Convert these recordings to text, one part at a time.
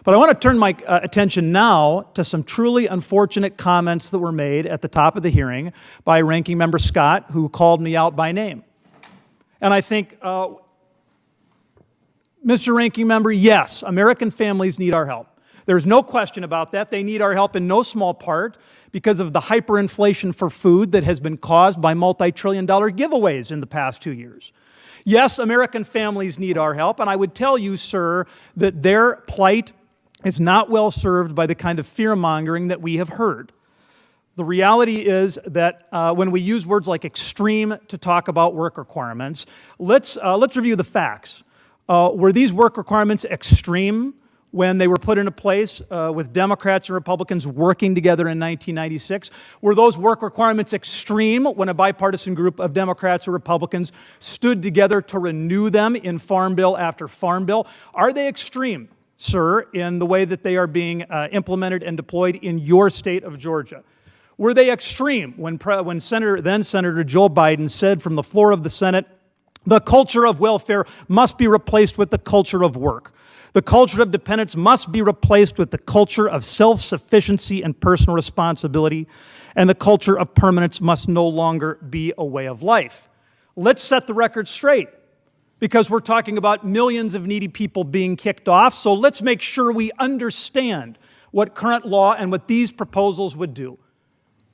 But I want to turn my attention now to some truly unfortunate comments that were made at the top of the hearing by Ranking Member Scott, who called me out by name. And I think, Mr. Ranking Member, yes, American families need our help. There's no question about that. They need our help in no small part because of the hyperinflation for food that has been caused by multi-trillion-dollar giveaways in the past 2 years. Yes, American families need our help, and I would tell you, sir, that their plight is not well served by the kind of fear-mongering that we have heard. The reality is that when we use words like extreme to talk about work requirements, let's review the facts. Were these work requirements extreme when they were put into place with Democrats and Republicans working together in 1996? Were those work requirements extreme when a bipartisan group of Democrats or Republicans stood together to renew them in Farm Bill after Farm Bill? Are they extreme, sir, in the way that they are being implemented and deployed in your state of Georgia? Were they extreme when then Senator Joe Biden said from the floor of the Senate, the culture of welfare must be replaced with the culture of work. The culture of dependence must be replaced with the culture of self-sufficiency and personal responsibility, and the culture of permanence must no longer be a way of life. Let's set the record straight, because we're talking about millions of needy people being kicked off, so let's make sure we understand what current law and what these proposals would do.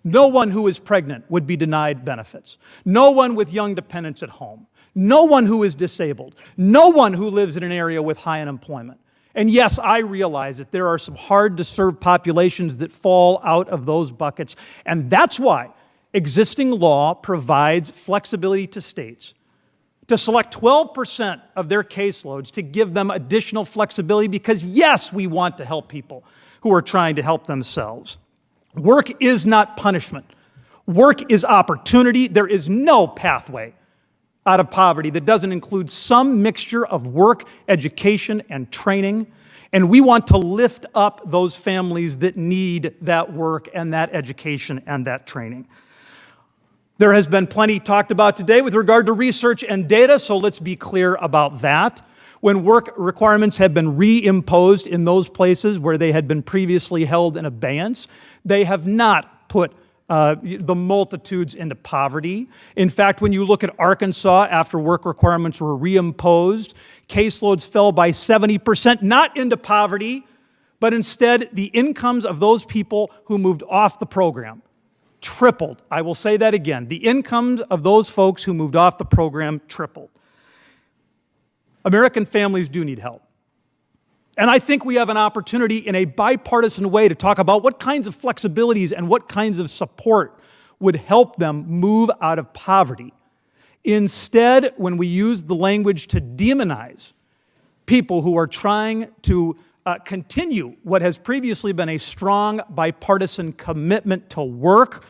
No one who is pregnant would be denied benefits. No one with young dependents at home. No one who is disabled. No one who lives in an area with high unemployment. And yes, I realize that there are some hard-to-serve populations that fall out of those buckets, and that's why existing law provides flexibility to states to select 12% of their caseloads to give them additional flexibility because, yes, we want to help people who are trying to help themselves. Work is not punishment. Work is opportunity. There is no pathway out of poverty that doesn't include some mixture of work, education, and training. And we want to lift up those families that need that work and that education and that training. There has been plenty talked about today with regard to research and data, so let's be clear about that. When work requirements have been reimposed in those places where they had been previously held in abeyance, they have not put the multitudes into poverty. In fact, when you look at Arkansas after work requirements were reimposed, caseloads fell by 70%, not into poverty, but instead the incomes of those people who moved off the program tripled. I will say that again. The incomes of those folks who moved off the program tripled. American families do need help. And I think we have an opportunity in a bipartisan way to talk about what kinds of flexibilities and what kinds of support would help them move out of poverty. Instead, when we use the language to demonize people who are trying to continue what has previously been a strong bipartisan commitment to work,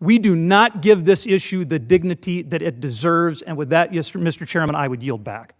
we do not give this issue the dignity that it deserves. And with that, yes, Mr. Chairman, I would yield back.